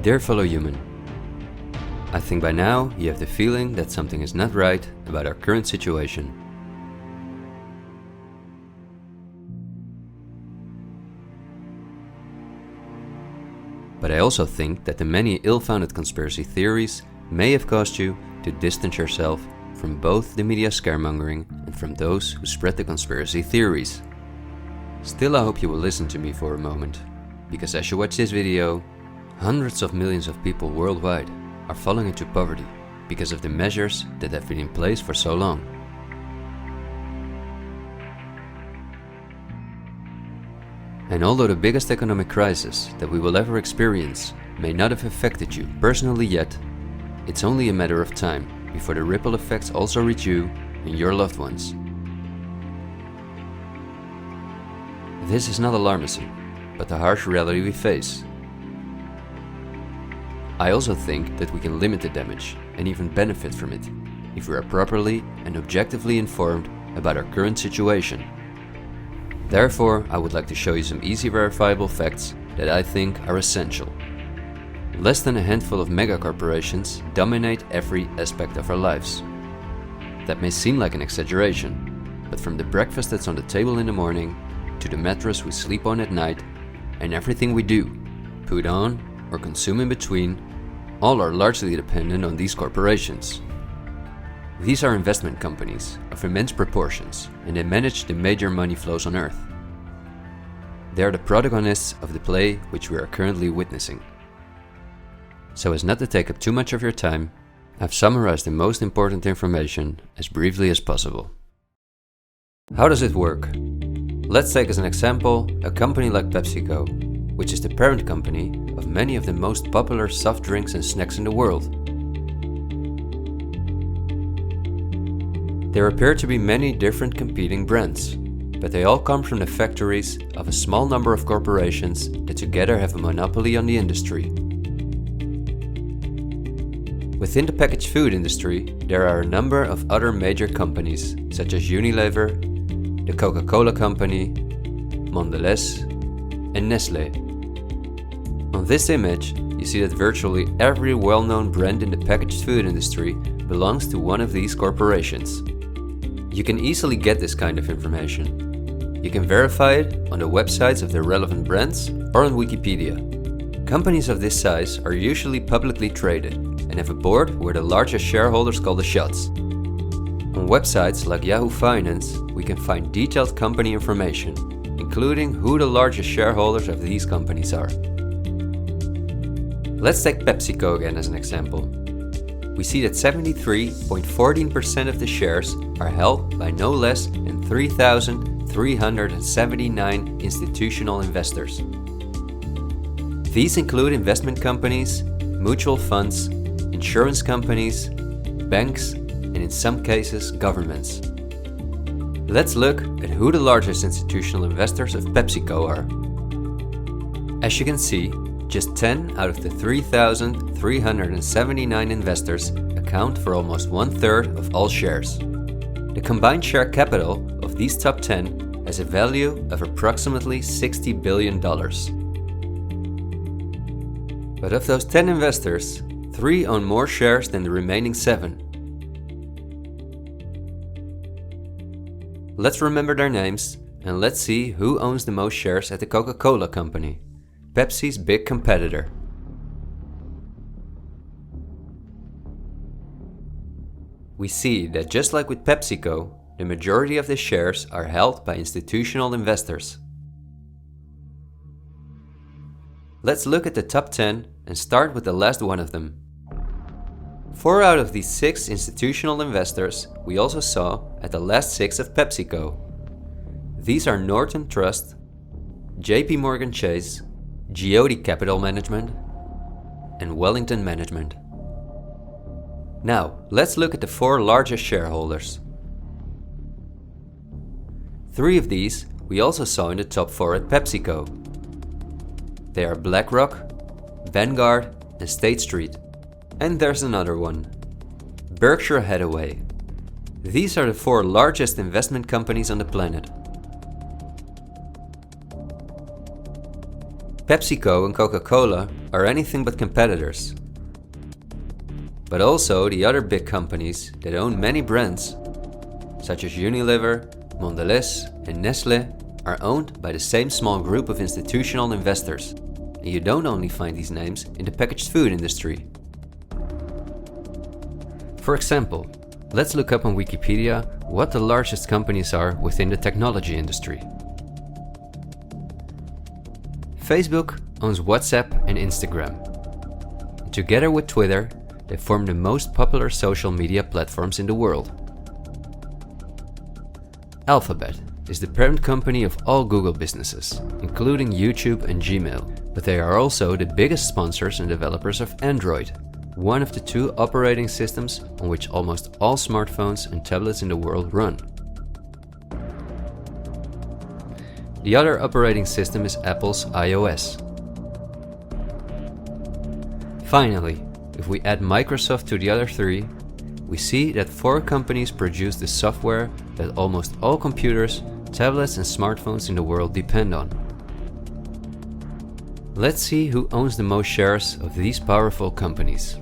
Dear fellow human, I think by now you have the feeling that something is not right about our current situation. But I also think that the many ill-founded conspiracy theories may have caused you to distance yourself from both the media scaremongering and from those who spread the conspiracy theories. Still, I hope you will listen to me for a moment, because as you watch this video, hundreds of millions of people worldwide are falling into poverty because of the measures that have been in place for so long. And although the biggest economic crisis that we will ever experience may not have affected you personally yet, it's only a matter of time before the ripple effects also reach you and your loved ones. This is not alarmism, but the harsh reality we face. I also think that we can limit the damage and even benefit from it if we are properly and objectively informed about our current situation. Therefore, I would like to show you some easy verifiable facts that I think are essential. Less than a handful of megacorporations dominate every aspect of our lives. That may seem like an exaggeration, but from the breakfast that's on the table in the morning, to the mattress we sleep on at night, and everything we do, put on, or consume in between, all are largely dependent on these corporations. These are investment companies of immense proportions, and they manage the major money flows on Earth. They are the protagonists of the play which we are currently witnessing. So as not to take up too much of your time, I've summarized the most important information as briefly as possible. How does it work? Let's take as an example a company like PepsiCo, which is the parent company of many of the most popular soft drinks and snacks in the world. There appear to be many different competing brands, but they all come from the factories of a small number of corporations that together have a monopoly on the industry. Within the packaged food industry, there are a number of other major companies such as Unilever, the Coca-Cola Company, Mondelez, and Nestlé. On this image, you see that virtually every well-known brand in the packaged food industry belongs to one of these corporations. You can easily get this kind of information. You can verify it on the websites of the relevant brands or on Wikipedia. Companies of this size are usually publicly traded and have a board where the largest shareholders call the shots. On websites like Yahoo Finance, we can find detailed company information, including who the largest shareholders of these companies are. Let's take PepsiCo again as an example. We see that 73.14% of the shares are held by no less than 3,379 institutional investors. These include investment companies, mutual funds, insurance companies, banks, and in some cases, governments. Let's look at who the largest institutional investors of PepsiCo are. As you can see, just 10 out of the 3,379 investors account for almost 1/3 of all shares. The combined share capital of these top 10 has a value of approximately $60 billion. But of those 10 investors, 3 own more shares than the remaining 7. Let's remember their names and let's see who owns the most shares at the Coca-Cola Company, Pepsi's big competitor. We see that just like with PepsiCo, the majority of the shares are held by institutional investors. Let's look at the top 10 and start with the last one of them. 4 out of these 6 institutional investors we also saw at the last 6 of PepsiCo. These are Norton Trust, JP Morgan Chase, Geode Capital Management, and Wellington Management. Now, let's look at the 4 largest shareholders. 3 of these we also saw in the top 4 at PepsiCo. They are Blackrock, Vangaurd, and State Street. And there's another one, Berkshire Hathaway. These are the 4 largest investment companies on the planet. PepsiCo and Coca-Cola are anything but competitors. But also the other big companies that own many brands, such as Unilever, Mondelez and Nestlé, are owned by the same small group of institutional investors. And you don't only find these names in the packaged food industry. For example, let's look up on Wikipedia what the largest companies are within the technology industry. Facebook owns WhatsApp and Instagram. Together with Twitter, they form the most popular social media platforms in the world. Alphabet is the parent company of all Google businesses, including YouTube and Gmail, but they are also the biggest sponsors and developers of Android, one of the two operating systems on which almost all smartphones and tablets in the world run. The other operating system is Apple's iOS. Finally, if we add Microsoft to the other three, we see that 4 companies produce the software that almost all computers, tablets and smartphones in the world depend on. Let's see who owns the most shares of these powerful companies.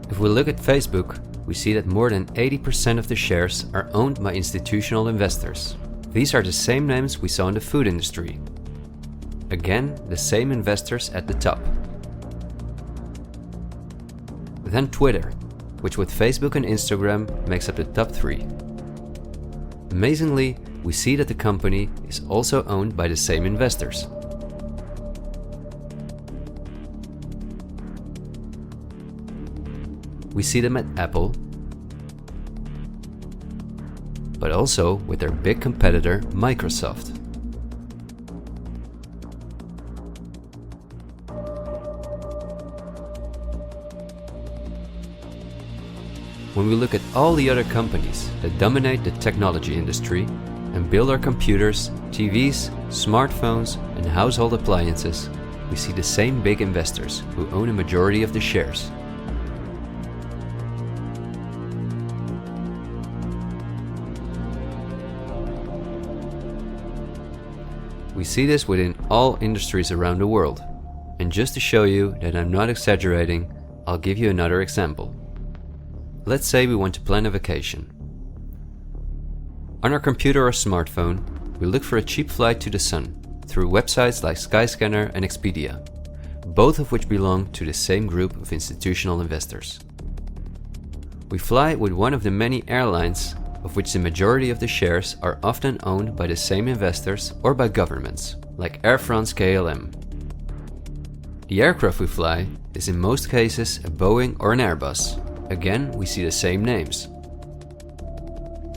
If we look at Facebook, we see that more than 80% of the shares are owned by institutional investors. These are the same names we saw in the food industry. Again, the same investors at the top. Then Twitter, which with Facebook and Instagram makes up the top 3. Amazingly, we see that the company is also owned by the same investors. We see them at Apple, but also with their big competitor Microsoft. When we look at all the other companies that dominate the technology industry and build our computers, TVs, smartphones and household appliances, we see the same big investors who own a majority of the shares. We see this within all industries around the world. And just to show you that I'm not exaggerating, I'll give you another example. Let's say we want to plan a vacation. On our computer or smartphone, we look for a cheap flight to the sun through websites like Skyscanner and Expedia, both of which belong to the same group of institutional investors. We fly with one of the many airlines, of which the majority of the shares are often owned by the same investors or by governments, like Air France-KLM. The aircraft we fly is in most cases a Boeing or an Airbus. Again, we see the same names.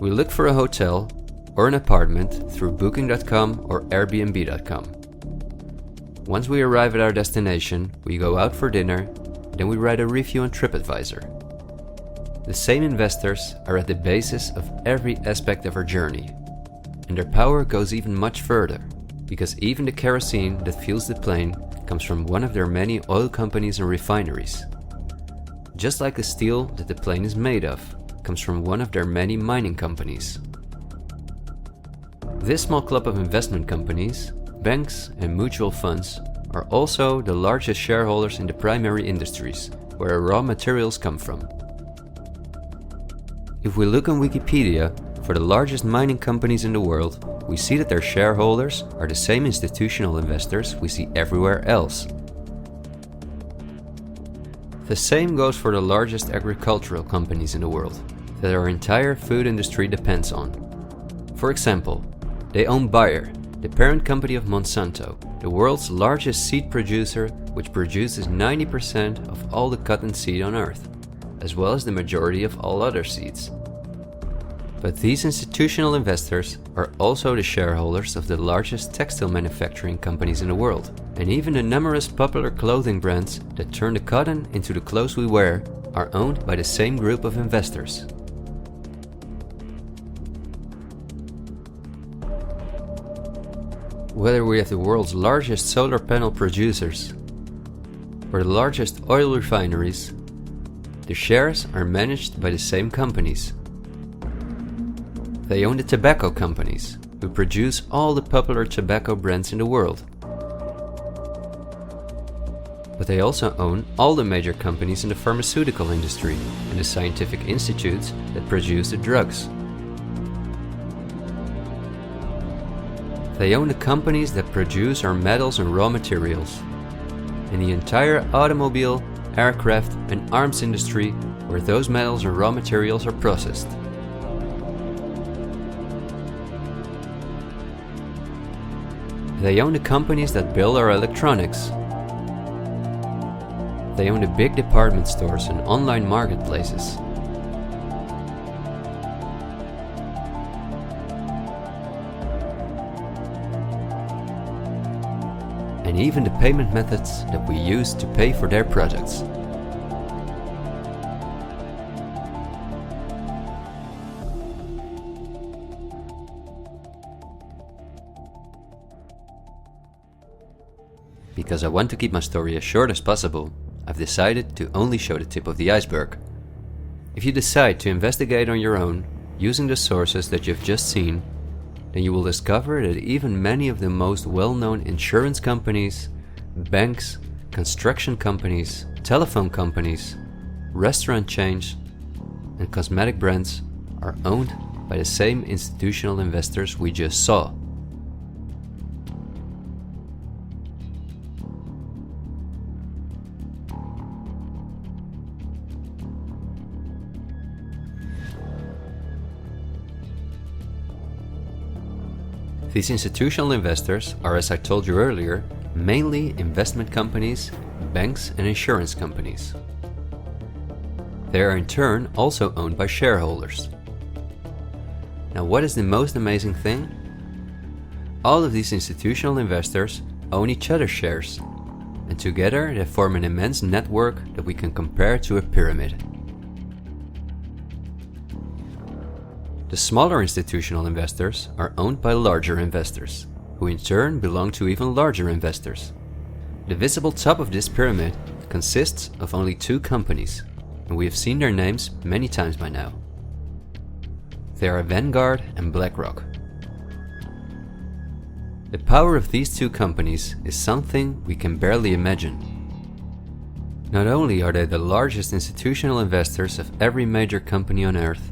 We look for a hotel or an apartment through Booking.com or Airbnb.com. Once we arrive at our destination, we go out for dinner, then we write a review on TripAdvisor. The same investors are at the basis of every aspect of our journey, and their power goes even much further, because even the kerosene that fuels the plane comes from one of their many oil companies and refineries. Just like the steel that the plane is made of comes from one of their many mining companies. This small club of investment companies, banks and mutual funds are also the largest shareholders in the primary industries, where raw materials come from. If we look on Wikipedia for the largest mining companies in the world, we see that their shareholders are the same institutional investors we see everywhere else. The same goes for the largest agricultural companies in the world, that our entire food industry depends on. For example, they own Bayer, the parent company of Monsanto, the world's largest seed producer, which produces 90% of all the cotton seed on Earth, as well as the majority of all other seeds. But these institutional investors are also the shareholders of the largest textile manufacturing companies in the world, and even the numerous popular clothing brands that turn the cotton into the clothes we wear are owned by the same group of investors. Whether we have the world's largest solar panel producers or the largest oil refineries, the shares are managed by the same companies. They own the tobacco companies, who produce all the popular tobacco brands in the world. But they also own all the major companies in the pharmaceutical industry and the scientific institutes that produce the drugs. They own the companies that produce our metals and raw materials, and the entire automobile, aircraft and arms industry where those metals and raw materials are processed. They own the companies that build our electronics. They own the big department stores and online marketplaces. And even the payment methods that we use to pay for their products. Because I want to keep my story as short as possible, I've decided to only show the tip of the iceberg. If you decide to investigate on your own, using the sources that you've just seen, then you will discover that even many of the most well-known insurance companies, banks, construction companies, telephone companies, restaurant chains, and cosmetic brands are owned by the same institutional investors we just saw. These institutional investors are, as I told you earlier, mainly investment companies, banks and insurance companies. They are in turn also owned by shareholders. Now, what is the most amazing thing? All of these institutional investors own each other's shares, and together they form an immense network that we can compare to a pyramid. The smaller institutional investors are owned by larger investors, who in turn belong to even larger investors. The visible top of this pyramid consists of only two companies, and we have seen their names many times by now. They are Vangaurd and Blackrock. The power of these two companies is something we can barely imagine. Not only are they the largest institutional investors of every major company on Earth,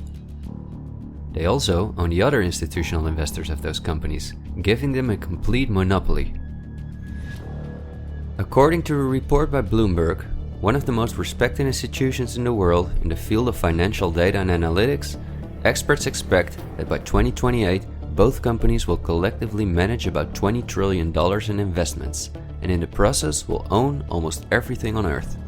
they also own the other institutional investors of those companies, giving them a complete monopoly. According to a report by Bloomberg, one of the most respected institutions in the world in the field of financial data and analytics, experts expect that by 2028 both companies will collectively manage about $20 trillion in investments, and in the process will own almost everything on Earth.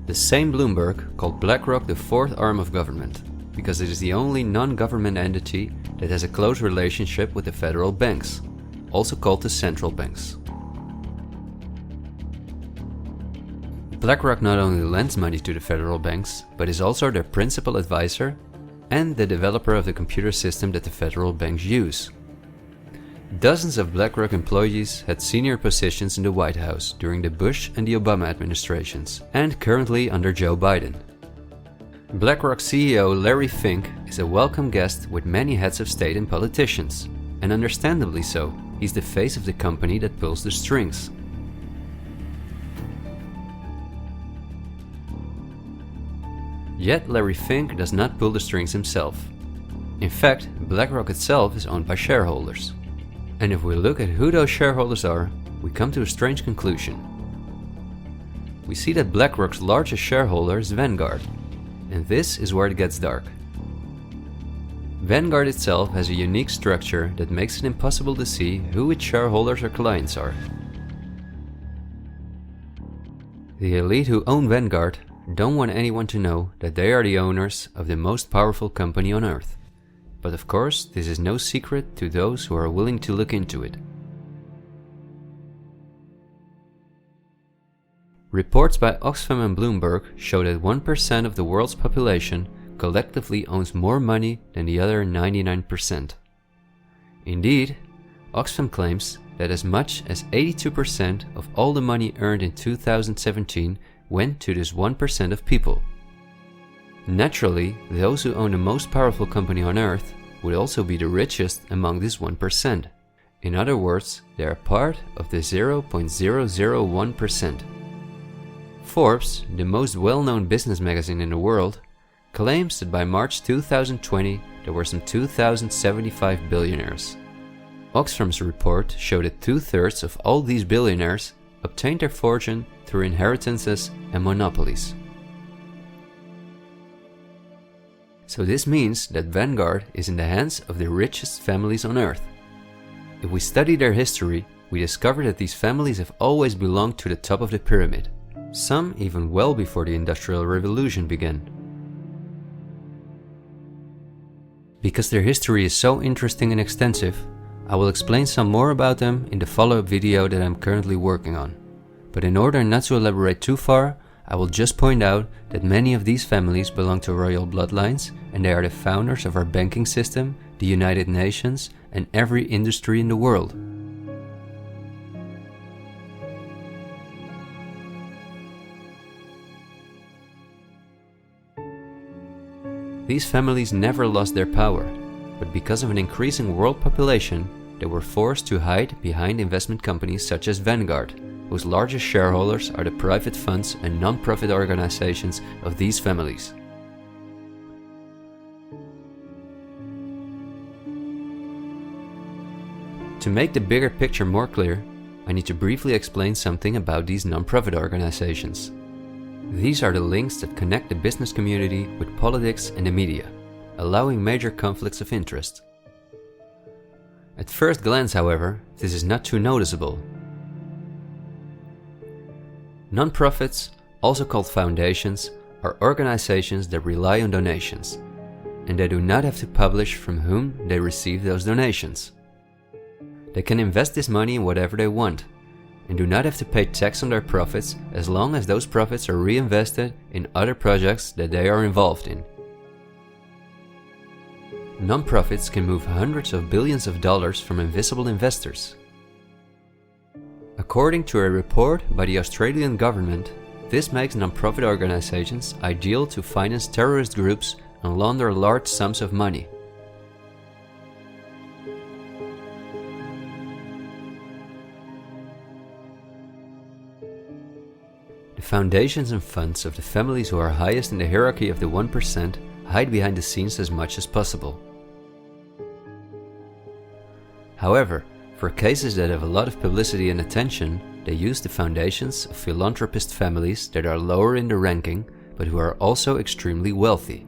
The same Bloomberg called BlackRock the fourth arm of government, because it is the only non-government entity that has a close relationship with the federal banks, also called the central banks. BlackRock not only lends money to the federal banks, but is also their principal advisor and the developer of the computer system that the federal banks use. Dozens of BlackRock employees had senior positions in the White House during the Bush and the Obama administrations, and currently under Joe Biden. BlackRock CEO Larry Fink is a welcome guest with many heads of state and politicians, and understandably so. He's the face of the company that pulls the strings. Yet Larry Fink does not pull the strings himself. In fact, BlackRock itself is owned by shareholders. And if we look at who those shareholders are, we come to a strange conclusion. We see that BlackRock's largest shareholder is Vangaurd, and this is where it gets dark. Vangaurd itself has a unique structure that makes it impossible to see who its shareholders or clients are. The elite who own Vangaurd don't want anyone to know that they are the owners of the most powerful company on Earth. But of course, this is no secret to those who are willing to look into it. Reports by Oxfam and Bloomberg show that 1% of the world's population collectively owns more money than the other 99%. Indeed, Oxfam claims that as much as 82% of all the money earned in 2017 went to this 1% of people. Naturally, those who own the most powerful company on Earth would also be the richest among this 1%. In other words, they are part of the 0.001%. Forbes, the most well-known business magazine in the world, claims that by March 2020 there were some 2,075 billionaires. Oxfam's report showed that 2/3 of all these billionaires obtained their fortune through inheritances and monopolies. So this means that Vangaurd is in the hands of the richest families on earth. If we study their history, we discover that these families have always belonged to the top of the pyramid, some even well before the Industrial Revolution began. Because their history is so interesting and extensive, I will explain some more about them in the follow-up video that I'm currently working on. But in order not to elaborate too far, I will just point out that many of these families belong to royal bloodlines, and they are the founders of our banking system, the United Nations, and every industry in the world. These families never lost their power, but because of an increasing world population, they were forced to hide behind investment companies such as Vangaurd, whose largest shareholders are the private funds and non-profit organizations of these families. To make the bigger picture more clear, I need to briefly explain something about these non-profit organizations. These are the links that connect the business community with politics and the media, allowing major conflicts of interest. At first glance, however, this is not too noticeable. Non-profits, also called foundations, are organizations that rely on donations, and they do not have to publish from whom they receive those donations. They can invest this money in whatever they want, and do not have to pay tax on their profits as long as those profits are reinvested in other projects that they are involved in. Non-profits can move hundreds of billions of dollars from invisible investors. According to a report by the Australian government, this makes non-profit organizations ideal to finance terrorist groups and launder large sums of money. The foundations and funds of the families who are highest in the hierarchy of the 1% hide behind the scenes as much as possible. However, for cases that have a lot of publicity and attention, they use the foundations of philanthropist families that are lower in the ranking, but who are also extremely wealthy.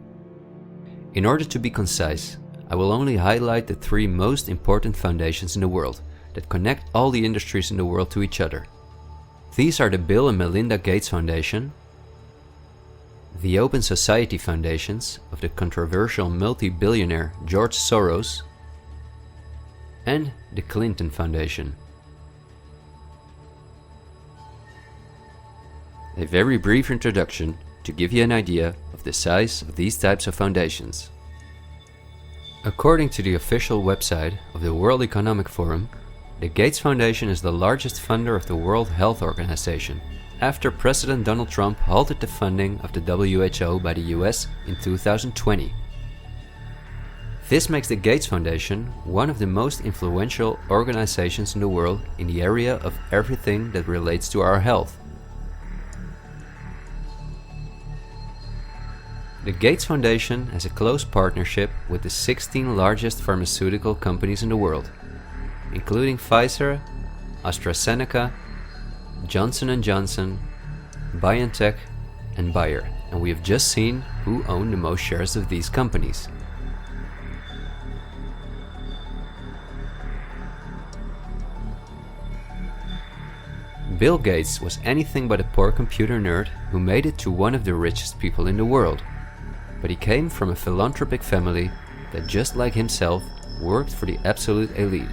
In order to be concise, I will only highlight the 3 most important foundations in the world that connect all the industries in the world to each other. These are the Bill and Melinda Gates Foundation, the Open Society Foundations of the controversial multi-billionaire George Soros, and the Clinton Foundation. A very brief introduction to give you an idea of the size of these types of foundations. According to the official website of the World Economic Forum, the Gates Foundation is the largest funder of the World Health Organization, after President Donald Trump halted the funding of the WHO by the US in 2020. This makes the Gates Foundation one of the most influential organizations in the world in the area of everything that relates to our health. The Gates Foundation has a close partnership with the 16 largest pharmaceutical companies in the world, including Pfizer, AstraZeneca, Johnson & Johnson, BioNTech, and Bayer, and we have just seen who own the most shares of these companies. Bill Gates was anything but a poor computer nerd who made it to one of the richest people in the world, but he came from a philanthropic family that, just like himself, worked for the absolute elite.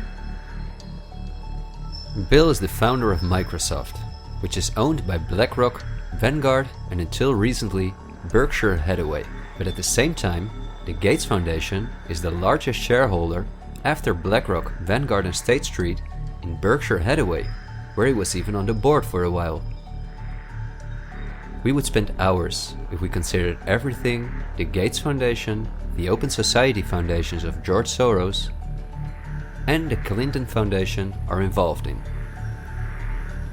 Bill is the founder of Microsoft, which is owned by Blackrock, Vangaurd, and until recently Berkshire Hathaway. But at the same time, the Gates Foundation is the largest shareholder after Blackrock, Vangaurd, and State Street in Berkshire Hathaway, where he was even on the board for a while. We would spend hours if we considered everything the Gates Foundation, the Open Society Foundations of George Soros, and the Clinton Foundation are involved in.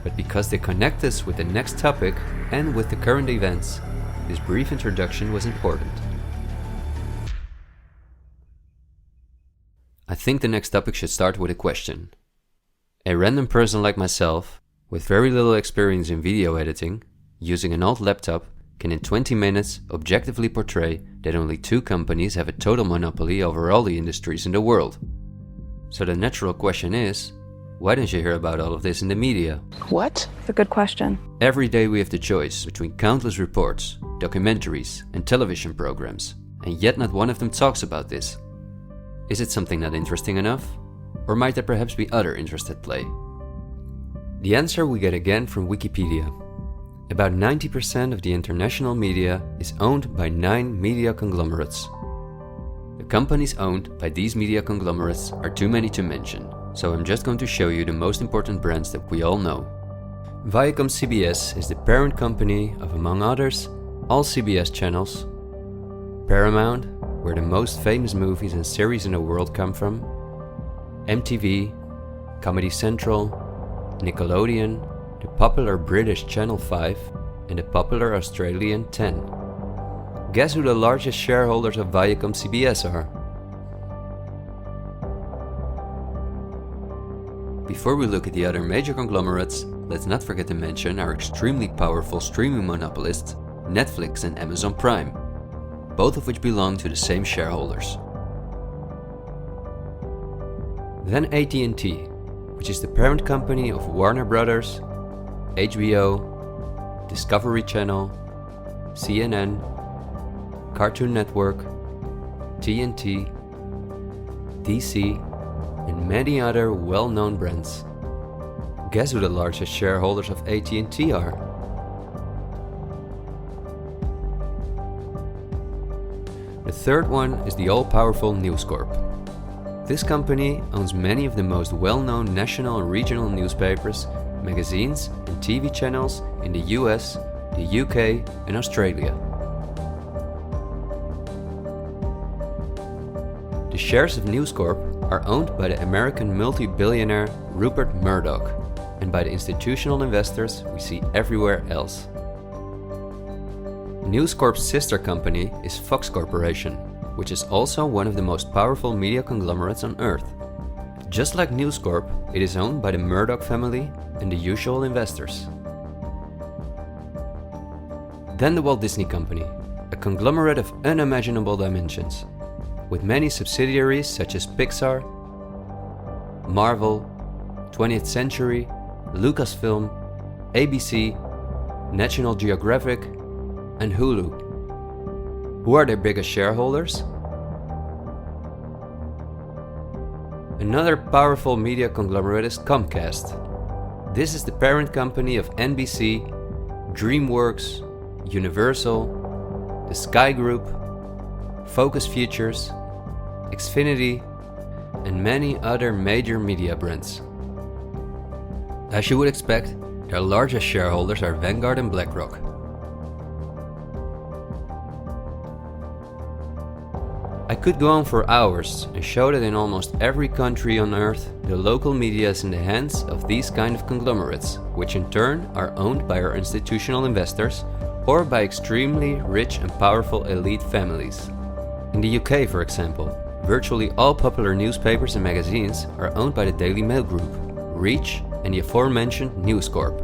But because they connect us with the next topic and with the current events, this brief introduction was important. I think the next topic should start with a question. A random person like myself, with very little experience in video editing, using an old laptop, can in 20 minutes objectively portray that only 2 companies have a total monopoly over all the industries in the world. So the natural question is, why don't you hear about all of this in the media? What? It's a good question. Every day we have the choice between countless reports, documentaries, and television programs, and yet not one of them talks about this. Is it something not interesting enough? Or might there perhaps be other interests at play? The answer we get again from Wikipedia. About 90% of the international media is owned by 9 media conglomerates. The companies owned by these media conglomerates are too many to mention, so I'm just going to show you the most important brands that we all know. Viacom CBS is the parent company of, among others, all CBS channels, Paramount, where the most famous movies and series in the world come from, MTV, Comedy Central, Nickelodeon, the popular British Channel 5 and the popular Australian 10. Guess who the largest shareholders of Viacom CBS are? Before we look at the other major conglomerates, let's not forget to mention our extremely powerful streaming monopolists, Netflix and Amazon Prime, both of which belong to the same shareholders. Then AT&T, which is the parent company of Warner Brothers, HBO, Discovery Channel, CNN, Cartoon Network, TNT, DC, and many other well-known brands. Guess who the largest shareholders of AT&T are? The third one is the all-powerful News Corp. This company owns many of the most well-known national and regional newspapers, magazines, and TV channels in the US, the UK, and Australia. The shares of News Corp are owned by the American multi-billionaire Rupert Murdoch and by the institutional investors we see everywhere else. News Corp's sister company is Fox Corporation, which is also one of the most powerful media conglomerates on Earth. Just like News Corp, it is owned by the Murdoch family and the usual investors. Then the Walt Disney Company, a conglomerate of unimaginable dimensions, with many subsidiaries such as Pixar, Marvel, 20th Century, Lucasfilm, ABC, National Geographic, and Hulu. Who are their biggest shareholders? Another powerful media conglomerate is Comcast. This is the parent company of NBC, DreamWorks, Universal, the Sky Group, Focus Features, Xfinity, and many other major media brands. As you would expect, their largest shareholders are Vangaurd and Blackrock. I could go on for hours and show that in almost every country on Earth, the local media is in the hands of these kind of conglomerates, which in turn are owned by our institutional investors or by extremely rich and powerful elite families. In the UK, for example, virtually all popular newspapers and magazines are owned by the Daily Mail Group, Reach, and the aforementioned News Corp.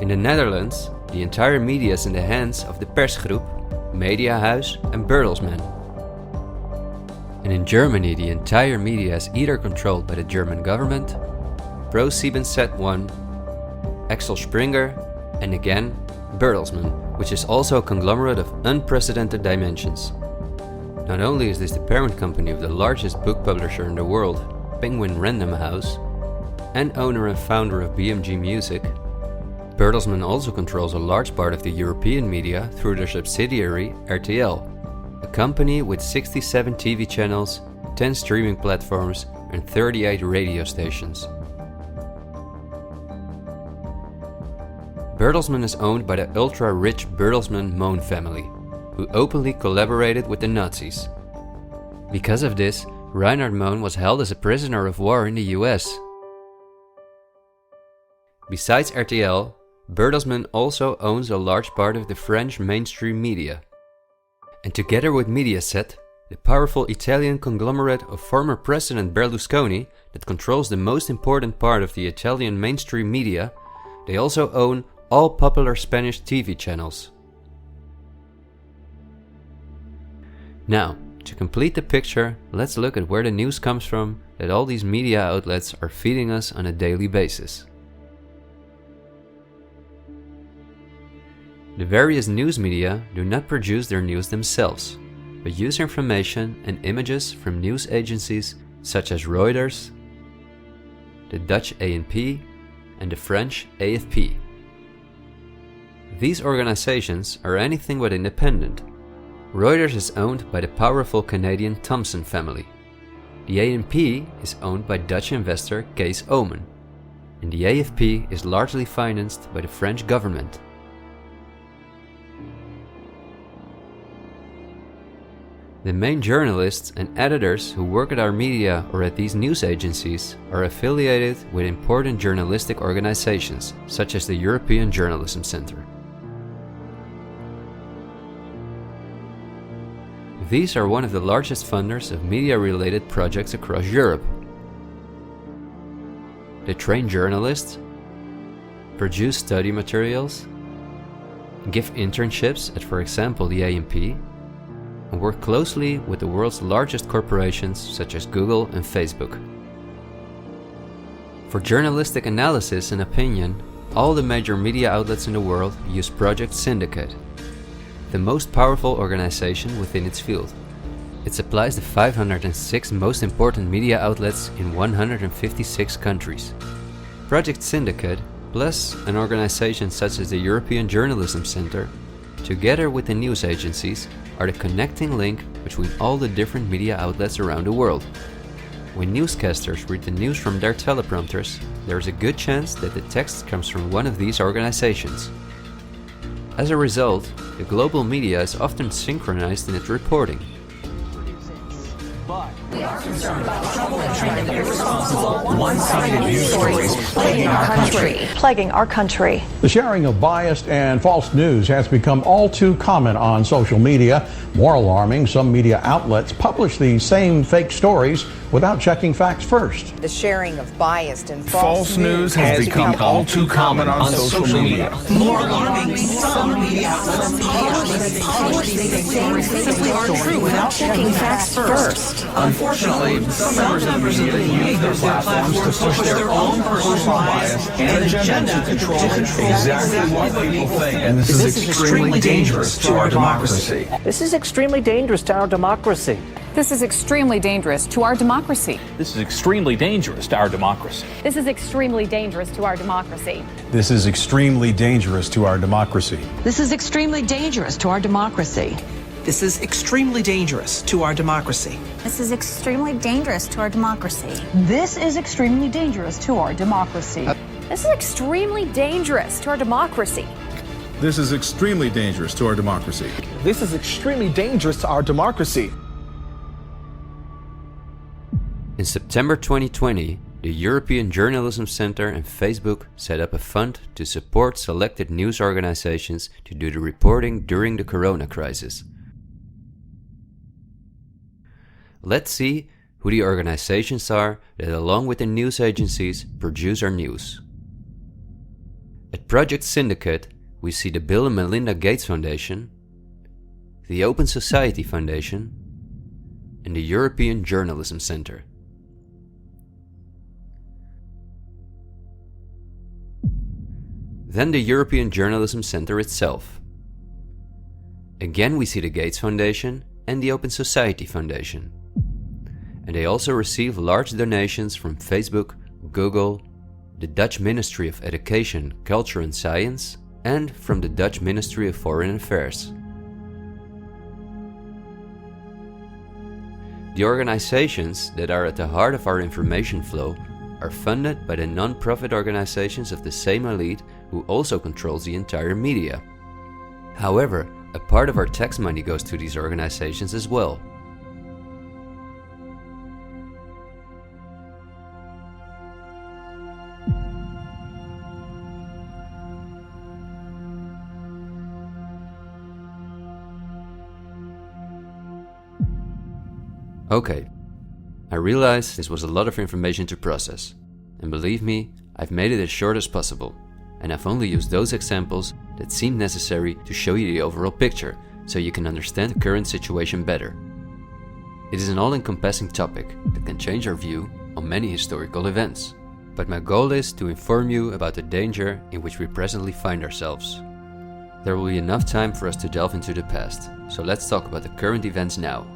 In the Netherlands, the entire media is in the hands of the Persgroep, Mediahuis, and Bertelsmann. And in Germany, the entire media is either controlled by the German government, ProSiebenSat.1, Axel Springer, and again, Bertelsmann, which is also a conglomerate of unprecedented dimensions. Not only is this the parent company of the largest book publisher in the world, Penguin Random House, and owner and founder of BMG Music, Bertelsmann also controls a large part of the European media through their subsidiary RTL, a company with 67 TV channels, 10 streaming platforms, and 38 radio stations. Bertelsmann is owned by the ultra-rich Bertelsmann-Mohn family, who openly collaborated with the Nazis. Because of this, Reinhard Mohn was held as a prisoner of war in the US. Besides RTL, Bertelsmann also owns a large part of the French mainstream media. And together with Mediaset, the powerful Italian conglomerate of former President Berlusconi that controls the most important part of the Italian mainstream media, they also own all popular Spanish TV channels. Now, to complete the picture, let's look at where the news comes from that all these media outlets are feeding us on a daily basis. The various news media do not produce their news themselves, but use information and images from news agencies such as Reuters, the Dutch ANP, and the French AFP. These organizations are anything but independent. Reuters is owned by the powerful Canadian Thomson family. The ANP is owned by Dutch investor Kees Omen, and the AFP is largely financed by the French government. The main journalists and editors who work at our media or at these news agencies are affiliated with important journalistic organizations, such as the European Journalism Centre. These are one of the largest funders of media-related projects across Europe. They train journalists, produce study materials, give internships at, for example, the ANP, and work closely with the world's largest corporations such as Google and Facebook. For journalistic analysis and opinion, all the major media outlets in the world use Project Syndicate, the most powerful organization within its field. It supplies the 506 most important media outlets in 156 countries. Project Syndicate, plus an organization such as the European Journalism Centre, together with the news agencies, are the connecting link between all the different media outlets around the world. When newscasters read the news from their teleprompters, there is a good chance that the text comes from one of these organizations. As a result, the global media is often synchronized in its reporting. We are concerned about the trouble and trend of irresponsible, one-sided news stories plaguing our country. The sharing of biased and false news has become all too common on social media. More alarming, some media outlets publish these same fake stories without checking facts first. The sharing of biased and false news has become all too common on social media. More alarming, some media outlets publish these same fake stories without checking facts first. Unfortunately, some members of the media use their platforms to push their own personal bias and agenda to control exactly what people think. And this is extremely dangerous to our democracy. This is extremely dangerous to our democracy. This is extremely dangerous to our democracy. This is extremely dangerous to our democracy. This is extremely dangerous to our democracy. This is extremely dangerous to our democracy. This is extremely dangerous to our democracy. This is extremely dangerous to our democracy. This is extremely dangerous to our democracy. This is extremely dangerous to our democracy. This is extremely dangerous to our democracy. This is extremely dangerous to our democracy. This is extremely dangerous to our democracy. In September 2020, the European Journalism Centre and Facebook set up a fund to support selected news organizations to do the reporting during the corona crisis. Let's see who the organizations are that, along with the news agencies, produce our news. At Project Syndicate, we see the Bill and Melinda Gates Foundation, the Open Society Foundation, and the European Journalism Centre. Then the European Journalism Centre itself. Again we see the Gates Foundation and the Open Society Foundation. And they also receive large donations from Facebook, Google, the Dutch Ministry of Education, Culture and Science, and from the Dutch Ministry of Foreign Affairs. The organizations that are at the heart of our information flow are funded by the non-profit organizations of the same elite who also controls the entire media. However, a part of our tax money goes to these organizations as well. Okay, I realize this was a lot of information to process, and believe me, I've made it as short as possible, and I've only used those examples that seem necessary to show you the overall picture, so you can understand the current situation better. It is an all-encompassing topic that can change our view on many historical events, but my goal is to inform you about the danger in which we presently find ourselves. There will be enough time for us to delve into the past, so let's talk about the current events now.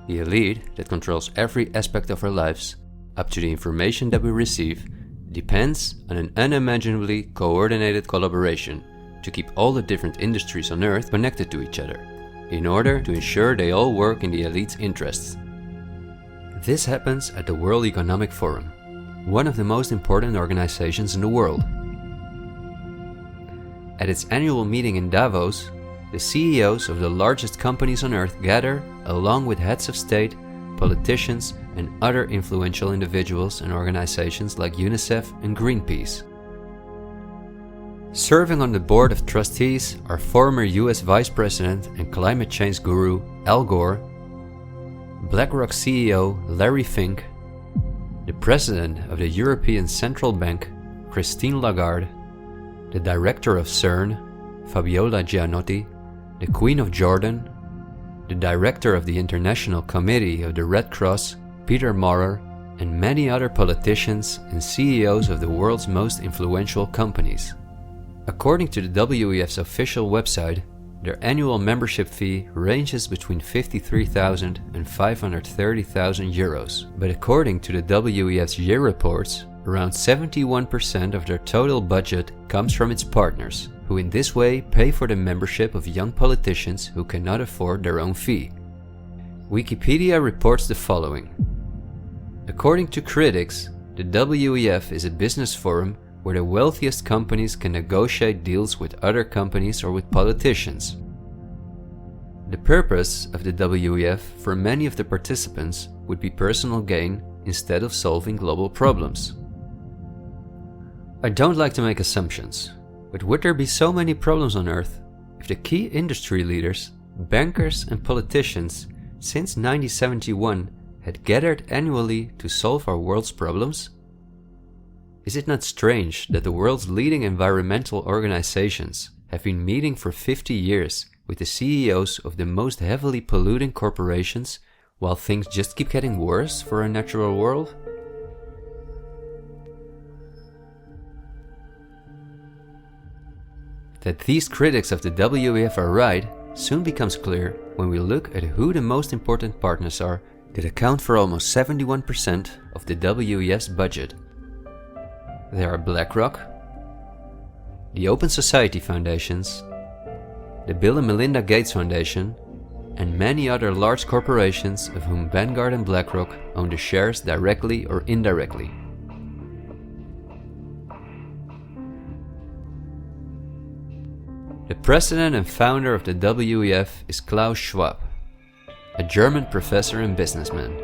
The elite that controls every aspect of our lives, up to the information that we receive, depends on an unimaginably coordinated collaboration to keep all the different industries on Earth connected to each other, in order to ensure they all work in the elite's interests. This happens at the World Economic Forum, one of the most important organizations in the world. At its annual meeting in Davos, the CEOs of the largest companies on Earth gather along with heads of state, politicians, and other influential individuals and organizations like UNICEF and Greenpeace. Serving on the board of trustees are former US Vice President and climate change guru Al Gore, Blackrock CEO Larry Fink, the President of the European Central Bank Christine Lagarde, the Director of CERN Fabiola Gianotti, the Queen of Jordan, the Director of the International Committee of the Red Cross Peter Maurer, and many other politicians and CEOs of the world's most influential companies. According to the WEF's official website, their annual membership fee ranges between 53,000 and 530,000 euros. But according to the WEF's year reports, around 71% of their total budget comes from its partners, who in this way pay for the membership of young politicians who cannot afford their own fee. Wikipedia reports the following. According to critics, the WEF is a business forum where the wealthiest companies can negotiate deals with other companies or with politicians. The purpose of the WEF for many of the participants would be personal gain instead of solving global problems. I don't like to make assumptions, but would there be so many problems on Earth if the key industry leaders, bankers and politicians since 1971 had gathered annually to solve our world's problems? Is it not strange that the world's leading environmental organizations have been meeting for 50 years with the CEOs of the most heavily polluting corporations while things just keep getting worse for our natural world? That these critics of the WEF are right soon becomes clear when we look at who the most important partners are that account for almost 71% of the WEF's budget. There are Blackrock, the Open Society Foundations, the Bill and Melinda Gates Foundation, and many other large corporations of whom Vangaurd and Blackrock own the shares directly or indirectly. The president and founder of the WEF is Klaus Schwab, a German professor and businessman.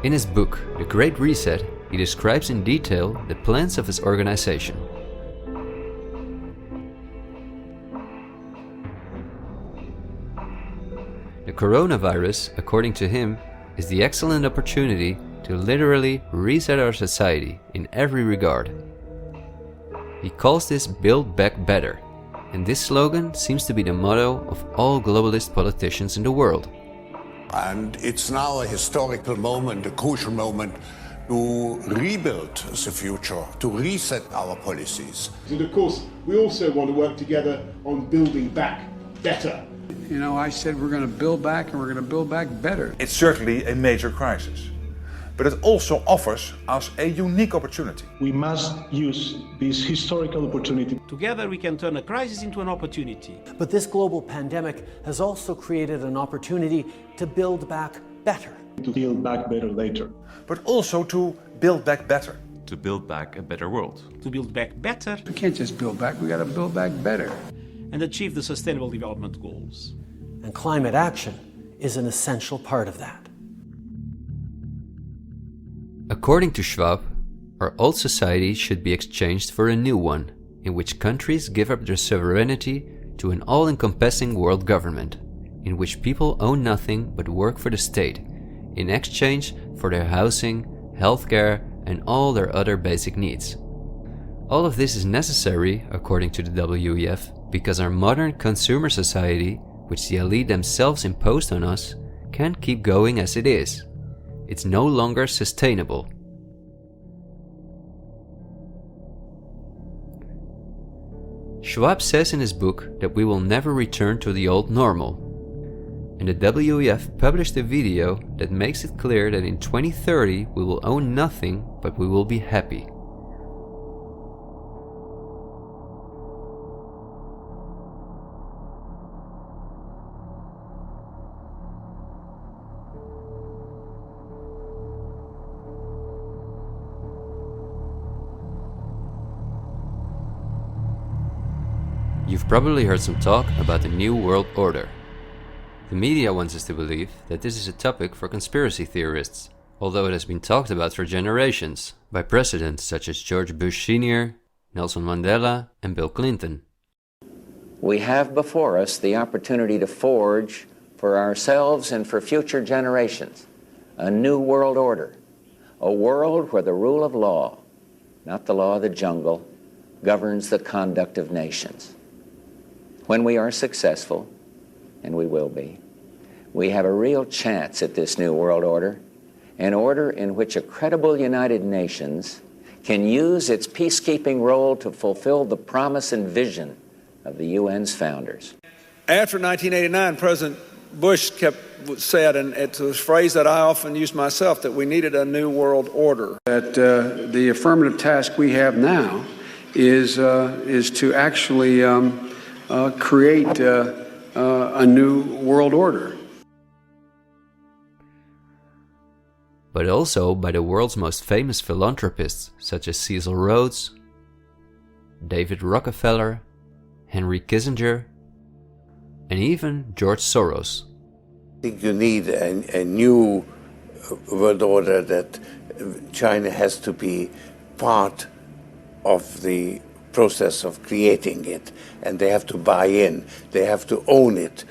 In his book, The Great Reset, he describes in detail the plans of his organization. The coronavirus, according to him, is the excellent opportunity to literally reset our society in every regard. He calls this Build Back Better, and this slogan seems to be the motto of all globalist politicians in the world. And it's now a historical moment, a crucial moment, to rebuild the future, to reset our policies. And of course, we also want to work together on building back better. You know, I said we're going to build back and we're going to build back better. It's certainly a major crisis, but it also offers us a unique opportunity. We must use this historical opportunity. Together we can turn a crisis into an opportunity. But this global pandemic has also created an opportunity to build back better. To build back better later. But also to build back better. To build back a better world. To build back better. We can't just build back, we got to build back better. And achieve the Sustainable Development Goals. And climate action is an essential part of that. According to Schwab, our old society should be exchanged for a new one, in which countries give up their sovereignty to an all-encompassing world government, in which people own nothing but work for the state, in exchange for their housing, healthcare, and all their other basic needs. All of this is necessary, according to the WEF, because our modern consumer society, which the elite themselves imposed on us, can't keep going as it is. It's no longer sustainable. Schwab says in his book that we will never return to the old normal. And the WEF published a video that makes it clear that in 2030 we will own nothing, but we will be happy. You've probably heard some talk about the New World Order. The media wants us to believe that this is a topic for conspiracy theorists, although it has been talked about for generations by presidents such as George Bush Sr., Nelson Mandela, and Bill Clinton. We have before us the opportunity to forge for ourselves and for future generations a new world order, a world where the rule of law, not the law of the jungle, governs the conduct of nations. When we are successful, and we will be, we have a real chance at this new world order, an order in which a credible United Nations can use its peacekeeping role to fulfill the promise and vision of the UN's founders. After 1989, President Bush said, and it's a phrase that I often use myself, that we needed a new world order. That the affirmative task we have now is to actually create a new world order. But also by the world's most famous philanthropists such as Cecil Rhodes, David Rockefeller, Henry Kissinger, and even George Soros. I think you need a new world order, that China has to be part of the process of creating it, and they have to buy in, they have to own it.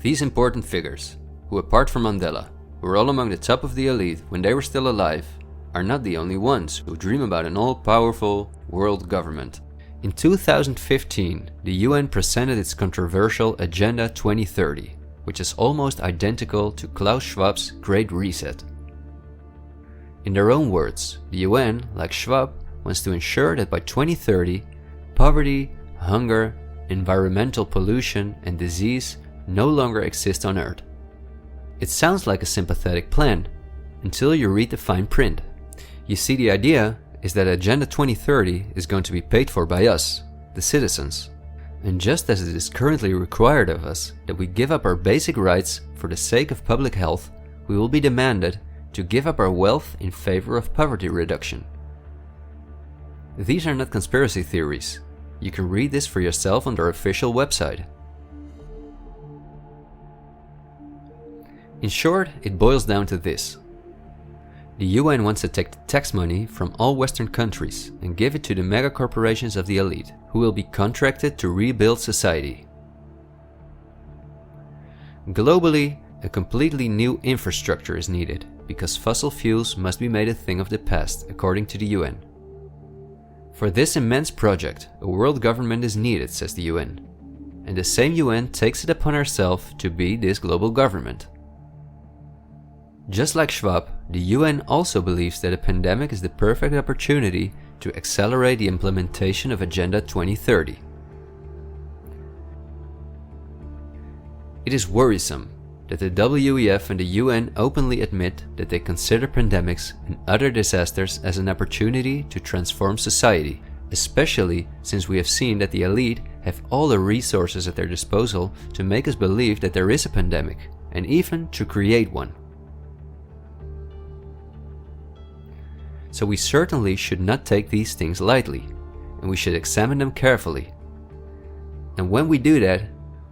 These important figures, who apart from Mandela, were all among the top of the elite when they were still alive, are not the only ones who dream about an all-powerful world government. In 2015, the UN presented its controversial Agenda 2030, which is almost identical to Klaus Schwab's Great Reset. In their own words, the UN, like Schwab, wants to ensure that by 2030, poverty, hunger, environmental pollution, and disease no longer exist on Earth. It sounds like a sympathetic plan, until you read the fine print. You see, the idea is that Agenda 2030 is going to be paid for by us, the citizens. And just as it is currently required of us that we give up our basic rights for the sake of public health, we will be demanded to give up our wealth in favor of poverty reduction. These are not conspiracy theories. You can read this for yourself on their official website. In short, it boils down to this. The UN wants to take the tax money from all Western countries and give it to the mega corporations of the elite, who will be contracted to rebuild society. Globally, a completely new infrastructure is needed, because fossil fuels must be made a thing of the past, according to the UN. For this immense project, a world government is needed, says the UN. And the same UN takes it upon herself to be this global government. Just like Schwab, the UN also believes that a pandemic is the perfect opportunity to accelerate the implementation of Agenda 2030. It is worrisome that the WEF and the UN openly admit that they consider pandemics and other disasters as an opportunity to transform society, especially since we have seen that the elite have all the resources at their disposal to make us believe that there is a pandemic, and even to create one. So we certainly should not take these things lightly, and we should examine them carefully. And when we do that,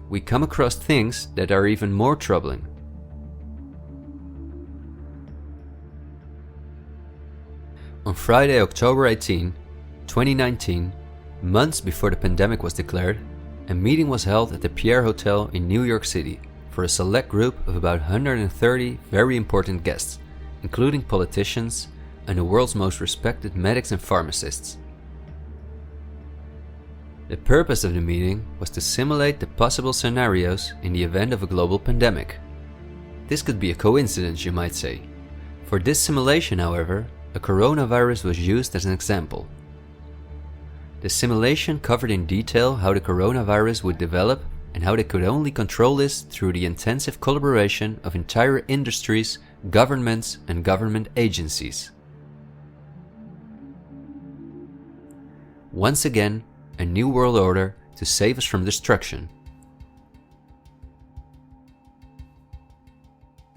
we come across things that are even more troubling. On Friday, October 18, 2019, months before the pandemic was declared, a meeting was held at the Pierre Hotel in New York City for a select group of about 130 very important guests, including politicians and the world's most respected medics and pharmacists. The purpose of the meeting was to simulate the possible scenarios in the event of a global pandemic. This could be a coincidence, you might say. For this simulation, however, a coronavirus was used as an example. The simulation covered in detail how the coronavirus would develop and how they could only control this through the intensive collaboration of entire industries, governments, and government agencies. Once again, a new world order to save us from destruction.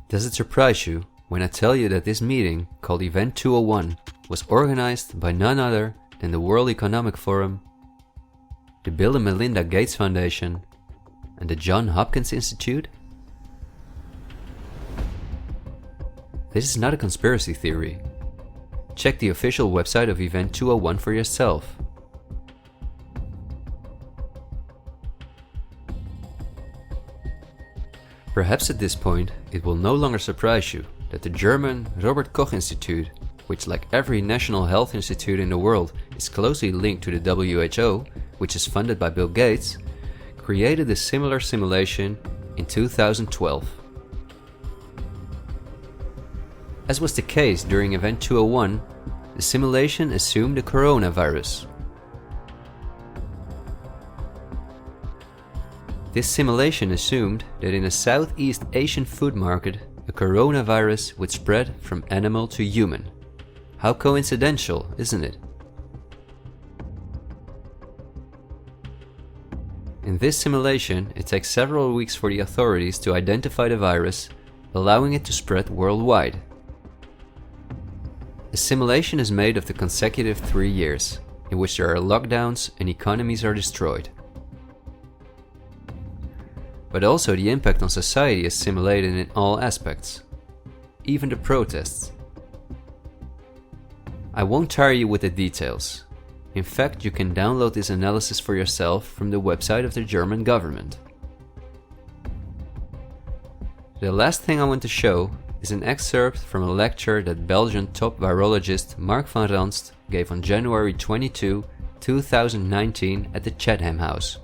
Does it surprise you when I tell you that this meeting, called Event 201, was organized by none other than the World Economic Forum, the Bill and Melinda Gates Foundation, and the Johns Hopkins Institute? This is not a conspiracy theory. Check the official website of Event 201 for yourself. Perhaps at this point, it will no longer surprise you that the German Robert Koch Institute, which like every national health institute in the world is closely linked to the WHO, which is funded by Bill Gates, created a similar simulation in 2012. As was the case during Event 201, the simulation assumed the coronavirus. This simulation assumed that in a Southeast Asian food market, a coronavirus would spread from animal to human. How coincidental, isn't it? In this simulation, it takes several weeks for the authorities to identify the virus, allowing it to spread worldwide. The simulation is made of the consecutive 3 years, in which there are lockdowns and economies are destroyed. But also the impact on society is simulated in all aspects, even the protests. I won't tire you with the details. In fact, you can download this analysis for yourself from the website of the German government. The last thing I want to show is an excerpt from a lecture that Belgian top virologist Mark van Ranst gave on January 22, 2019 at the Chatham House,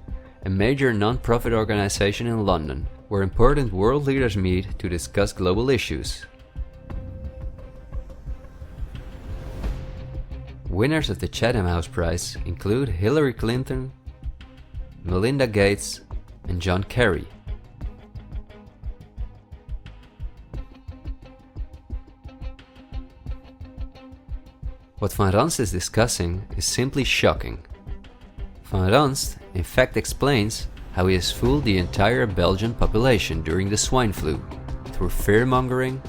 a major non-profit organization in London, where important world leaders meet to discuss global issues. Winners of the Chatham House Prize include Hillary Clinton, Melinda Gates, and John Kerry. What Van Ranst is discussing is simply shocking. Van Ranst in fact explains how he has fooled the entire Belgian population during the swine flu through fear-mongering,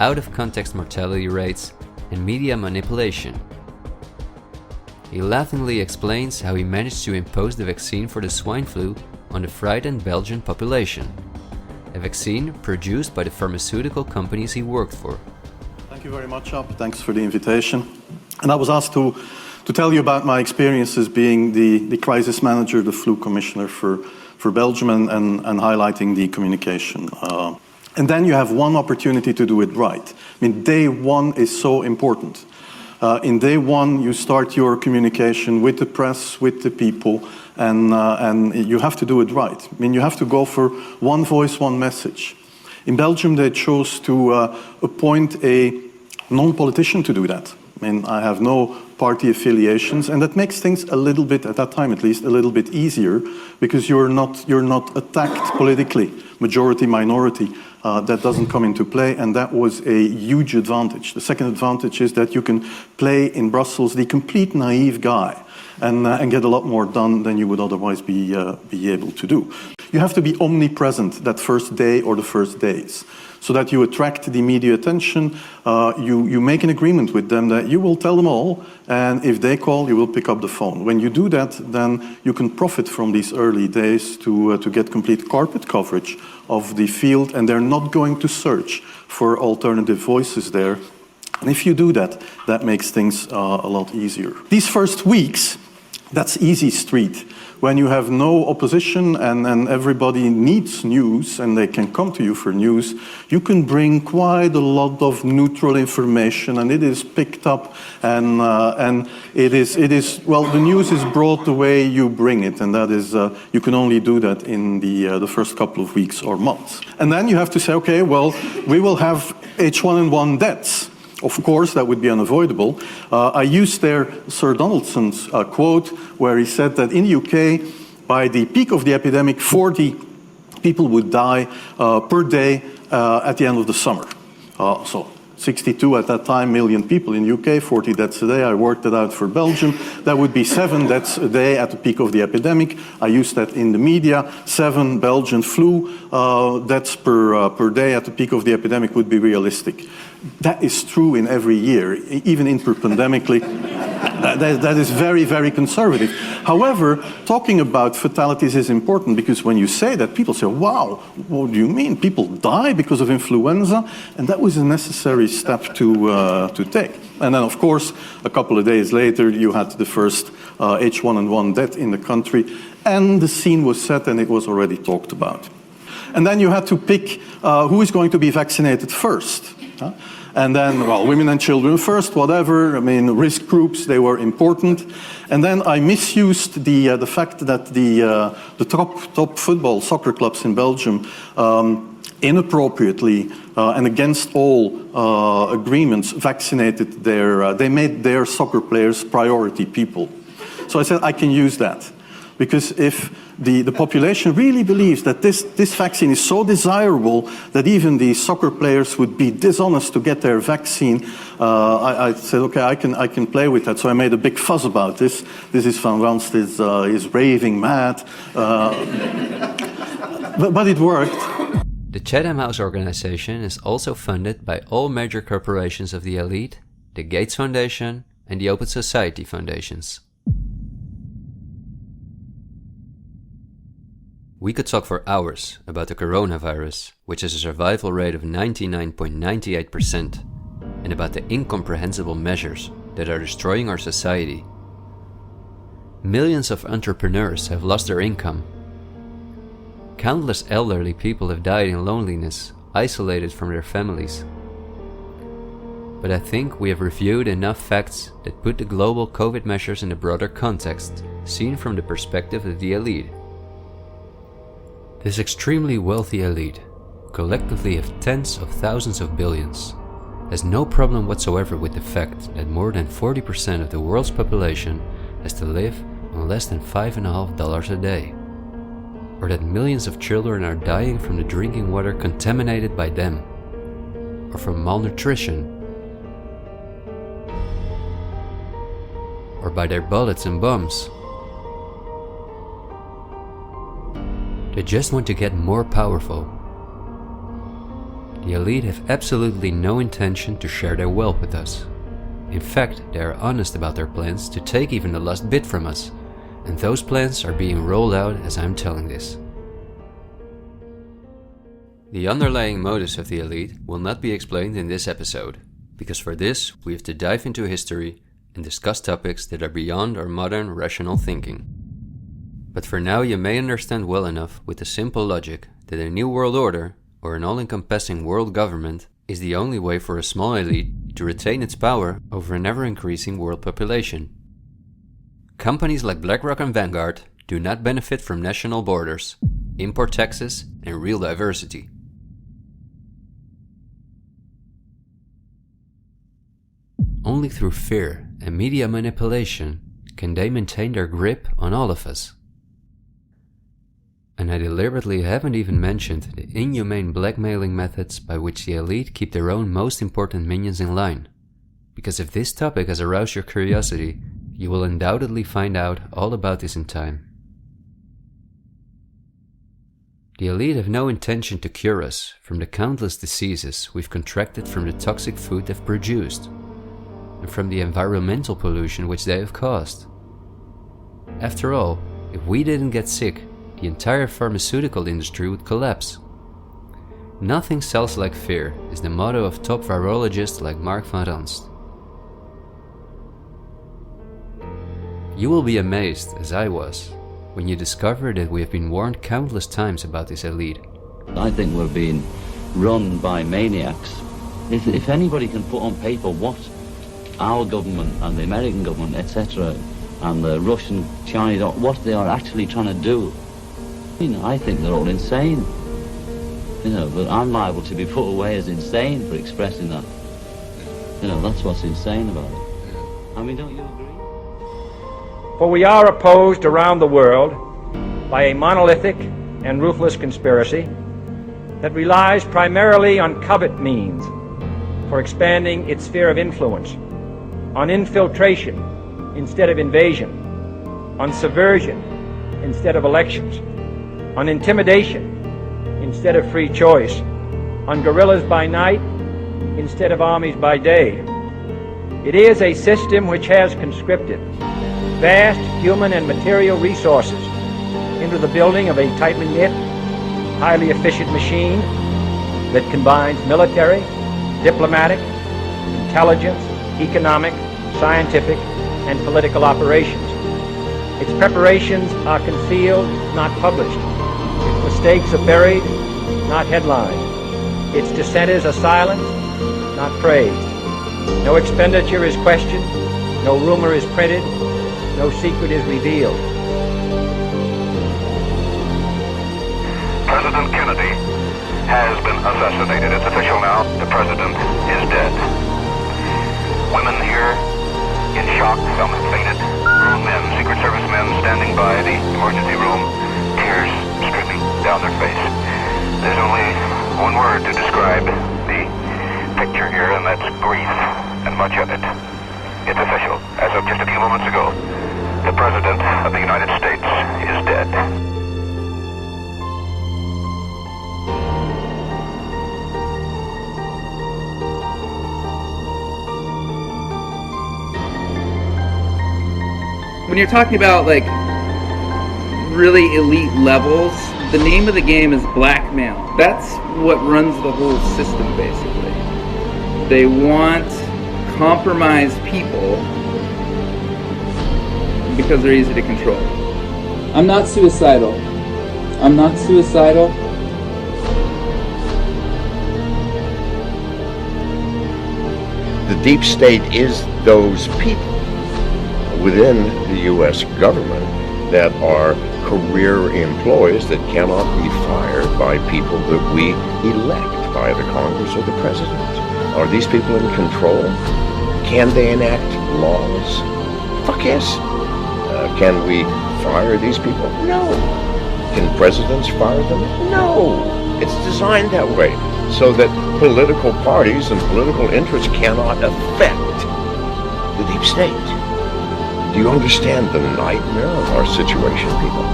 out-of-context mortality rates, and media manipulation. He laughingly explains how he managed to impose the vaccine for the swine flu on the frightened Belgian population, a vaccine produced by the pharmaceutical companies he worked for. Thank you very much, Ab. Thanks for the invitation. And I was asked to tell you about my experiences being the crisis manager, the flu commissioner for Belgium, and highlighting the communication. And then you have one opportunity to do it right. I mean, day one is so important. In day one, you start your communication with the press, with the people, and you have to do it right. I mean, you have to go for one voice, one message. In Belgium, they chose to appoint a non-politician to do that. I mean, I have no party affiliations, and that makes things a little bit, at that time at least, a little bit easier, because you're not attacked politically, majority, minority. That doesn't come into play, and that was a huge advantage. The second advantage is that you can play in Brussels the complete naive guy and get a lot more done than you would otherwise be able to do. You have to be omnipresent that first day or the first days, so that you attract the media attention. You make an agreement with them that you will tell them all, and if they call, you will pick up the phone. When you do that, then you can profit from these early days to get complete carpet coverage of the field, and they're not going to search for alternative voices there. And if you do that, that makes things a lot easier. These first weeks, that's easy street. when you have no opposition and everybody needs news and they can come to you for news, you can bring quite a lot of neutral information, and it is picked up, and it is well, the news is brought the way you bring it, and that is you can only do that in the first couple of weeks or months. And then you have to say, okay, well, we will have H1N1 deaths. Of course, that would be unavoidable. I used there Sir Donaldson's quote, where he said that in the UK, by the peak of the epidemic, 40 people would die per day at the end of the summer. So 62 at that time million people in the UK, 40 deaths a day. I worked it out for Belgium. That would be 7 deaths a day at the peak of the epidemic. I used that in the media. 7 Belgian flu deaths per day at the peak of the epidemic would be realistic. That is true in every year, even interpandemically. That is very, very conservative. However, talking about fatalities is important, because when you say that, people say, wow, what do you mean? People die because of influenza? And that was a necessary step to take. And then, of course, a couple of days later, you had the first H1N1 death in the country, and the scene was set and it was already talked about. And then you had to pick who is going to be vaccinated first. And then, well, women and children first, whatever. I mean, risk groups, they were important. And then I misused the fact that the top football soccer clubs in Belgium inappropriately and against all agreements vaccinated they made their soccer players priority people. So I said I can use that, because if the population really believes that this vaccine is so desirable that even the soccer players would be dishonest to get their vaccine, I said, okay, I can play with that. So I made a big fuss about this. This is Van Ranst is raving mad, but it worked. The Chatham House organization is also funded by all major corporations of the elite, the Gates Foundation and the Open Society Foundations. We could talk for hours about the coronavirus, which has a survival rate of 99.98%, and about the incomprehensible measures that are destroying our society. Millions of entrepreneurs have lost their income. Countless elderly people have died in loneliness, isolated from their families. But I think we have reviewed enough facts that put the global COVID measures in a broader context, seen from the perspective of the elite. This extremely wealthy elite, collectively of tens of thousands of billions, has no problem whatsoever with the fact that more than 40% of the world's population has to live on less than $5.50 a day, or that millions of children are dying from the drinking water contaminated by them, or from malnutrition, or by their bullets and bombs. They just want to get more powerful. The elite have absolutely no intention to share their wealth with us. In fact, they are honest about their plans to take even the last bit from us, and those plans are being rolled out as I'm telling this. The underlying motives of the elite will not be explained in this episode, because for this we have to dive into history and discuss topics that are beyond our modern rational thinking. But for now you may understand well enough with the simple logic that a new world order, or an all-encompassing world government, is the only way for a small elite to retain its power over an ever-increasing world population. Companies like Blackrock and Vangaurd do not benefit from national borders, import taxes, and real diversity. Only through fear and media manipulation can they maintain their grip on all of us. And I deliberately haven't even mentioned the inhumane blackmailing methods by which the elite keep their own most important minions in line. Because if this topic has aroused your curiosity, you will undoubtedly find out all about this in time. The elite have no intention to cure us from the countless diseases we've contracted from the toxic food they've produced, and from the environmental pollution which they have caused. After all, if we didn't get sick, the entire pharmaceutical industry would collapse. Nothing sells like fear is the motto of top virologists like Mark Van Ranst. You will be amazed, as I was, when you discover that we have been warned countless times about this elite. I think we're being run by maniacs. If anybody can put on paper what our government and the American government, etc., and the Russian, Chinese, what they are actually trying to do, I think they're all insane. But I'm liable to be put away as insane for expressing that. That's what's insane about it. I mean, don't you agree? For we are opposed around the world by a monolithic and ruthless conspiracy that relies primarily on covert means for expanding its sphere of influence, on infiltration instead of invasion, on subversion instead of elections, on intimidation instead of free choice, on guerrillas by night instead of armies by day. It is a system which has conscripted vast human and material resources into the building of a tightly knit, highly efficient machine that combines military, diplomatic, intelligence, economic, scientific, and political operations. Its preparations are concealed, not published. Its mistakes are buried, not headlined. Its dissenters are silenced, not praised. No expenditure is questioned, no rumor is printed, no secret is revealed. President Kennedy has been assassinated. It's official now. The president is dead. Women here in shock, some have fainted. Grown men, Secret Service men standing by the emergency room, tears streaming down their face. There's only one word to describe the picture here, and that's grief, and much of it. It's official. As of just a few moments ago, the President of the United States is dead. When you're talking about like really elite levels, the name of the game is blackmail. That's what runs the whole system basically. They want compromised people because they're easy to control. I'm not suicidal. I'm not suicidal. The deep state is those people within the U.S. government that are career employees that cannot be fired by people that we elect, by the Congress or the President. Are these people in control? Can they enact laws? Fuck yes. Can we fire these people? No. Can presidents fire them? No. It's designed that way so that political parties and political interests cannot affect the deep state. Do you understand the nightmare of our situation, people?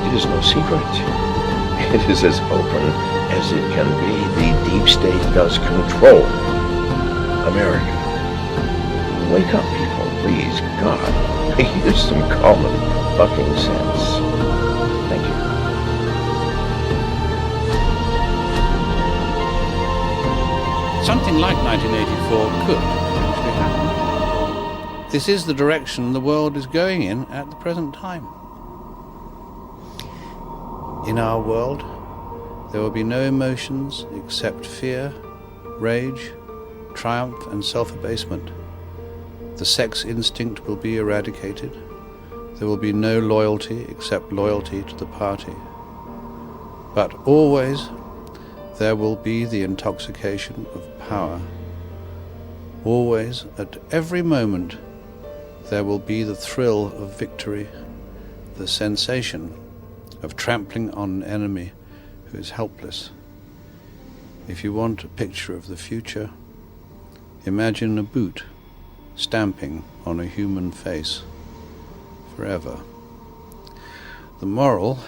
It is no secret. It is as open as it can be. The deep state does control America. Wake up, people, please. God, use some common fucking sense. Thank you. Something like 1984 could actually happen. This is the direction the world is going in at the present time. In our world, there will be no emotions except fear, rage, triumph, and self-abasement. The sex instinct will be eradicated. There will be no loyalty except loyalty to the party. But always there will be the intoxication of power. Always, at every moment, there will be the thrill of victory, the sensation of trampling on an enemy who is helpless. If you want a picture of the future, imagine a boot stamping on a human face forever. The moral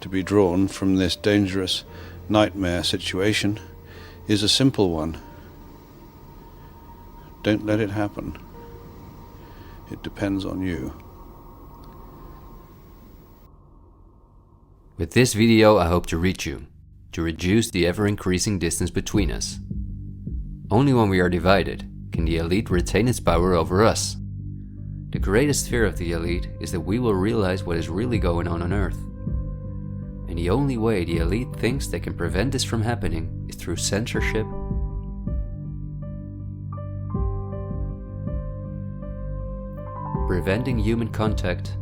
to be drawn from this dangerous nightmare situation is a simple one. Don't let it happen. It depends on you. With this video, I hope to reach you, to reduce the ever-increasing distance between us. Only when we are divided can the elite retain its power over us. the greatest fear of the elite is that we will realize what is really going on Earth. And the only way the elite thinks they can prevent this from happening is through censorship, preventing human contact,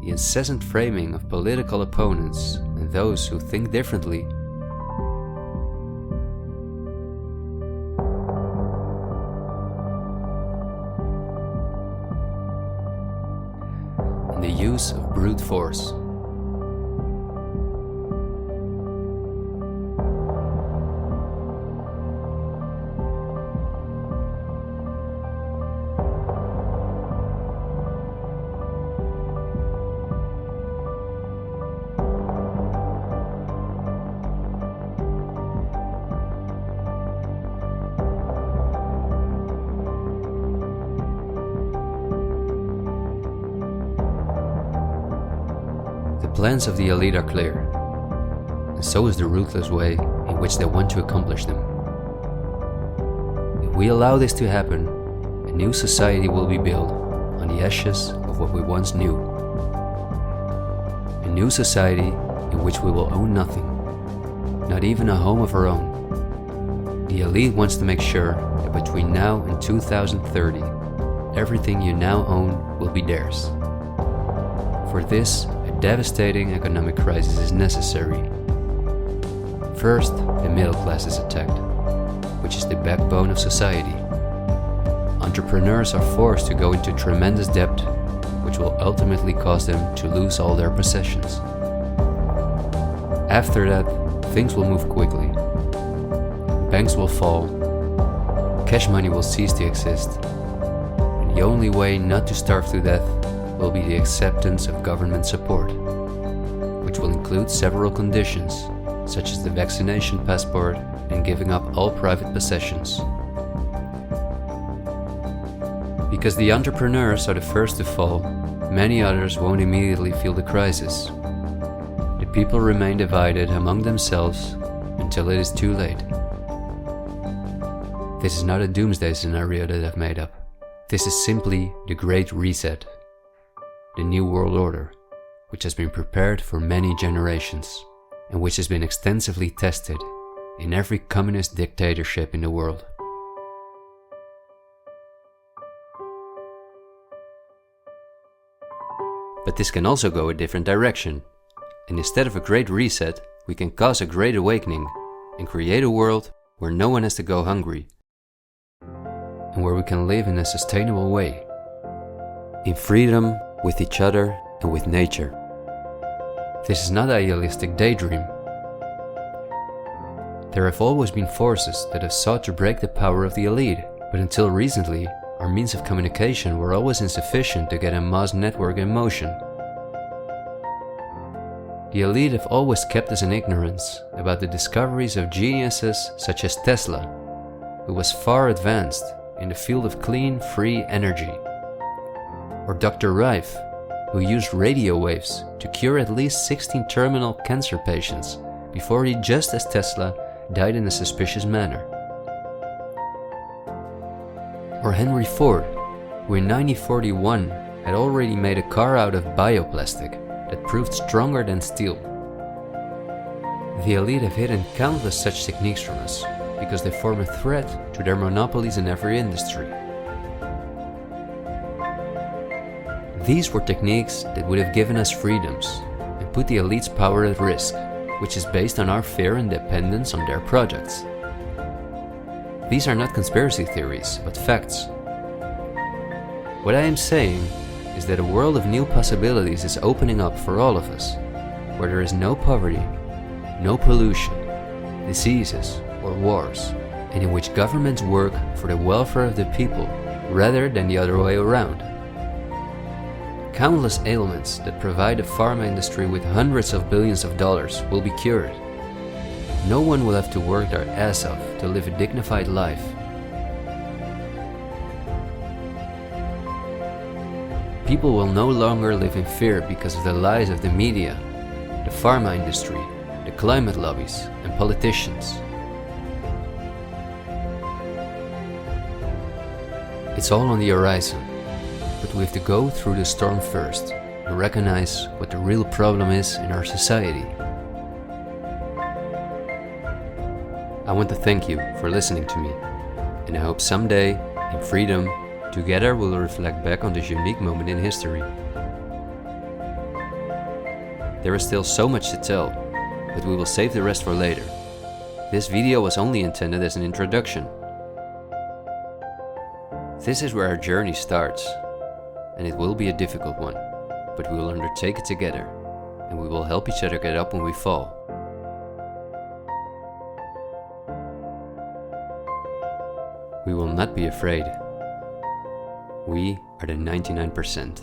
the incessant framing of political opponents and those who think differently, and the use of brute force. The plans of the elite are clear, and so is the ruthless way in which they want to accomplish them. If we allow this to happen, a new society will be built on the ashes of what we once knew. A new society in which we will own nothing, not even a home of our own. The elite wants to make sure that between now and 2030, everything you now own will be theirs. For this, devastating economic crisis is necessary. First, the middle class is attacked, which is the backbone of society. Entrepreneurs are forced to go into tremendous debt, which will ultimately cause them to lose all their possessions. After that, things will move quickly. Banks will fall, cash money will cease to exist, and the only way not to starve to death will be the acceptance of government support, which will include several conditions, such as the vaccination passport and giving up all private possessions. Because the entrepreneurs are the first to fall, many others won't immediately feel the crisis. The people remain divided among themselves until it is too late. This is not a doomsday scenario that I've made up. This is simply the Great Reset. The New World Order, which has been prepared for many generations, and which has been extensively tested in every communist dictatorship in the world. But this can also go a different direction, and instead of a great reset, we can cause a great awakening and create a world where no one has to go hungry, and where we can live in a sustainable way, in freedom, with each other and with nature. This is not an idealistic daydream. There have always been forces that have sought to break the power of the elite, but until recently, our means of communication were always insufficient to get a mass network in motion. The elite have always kept us in ignorance about the discoveries of geniuses such as Tesla, who was far advanced in the field of clean, free energy. Or Dr. Rife, who used radio waves to cure at least 16 terminal cancer patients before he, just as Tesla, died in a suspicious manner. Or Henry Ford, who in 1941 had already made a car out of bioplastic that proved stronger than steel. The elite have hidden countless such techniques from us because they form a threat to their monopolies in every industry. These were techniques that would have given us freedoms and put the elite's power at risk, which is based on our fear and dependence on their projects. These are not conspiracy theories, but facts. What I am saying is that a world of new possibilities is opening up for all of us, where there is no poverty, no pollution, diseases, or wars, and in which governments work for the welfare of the people rather than the other way around. Countless ailments that provide the pharma industry with hundreds of billions of dollars will be cured. No one will have to work their ass off to live a dignified life. People will no longer live in fear because of the lies of the media, the pharma industry, the climate lobbies, and politicians. It's all on the horizon, but we have to go through the storm first and recognize what the real problem is in our society. I want to thank you for listening to me, and I hope someday, in freedom, together we'll reflect back on this unique moment in history. There is still so much to tell, but we will save the rest for later. This video was only intended as an introduction. This is where our journey starts, and it will be a difficult one, but we will undertake it together, and we will help each other get up when we fall. We will not be afraid. We are the 99%.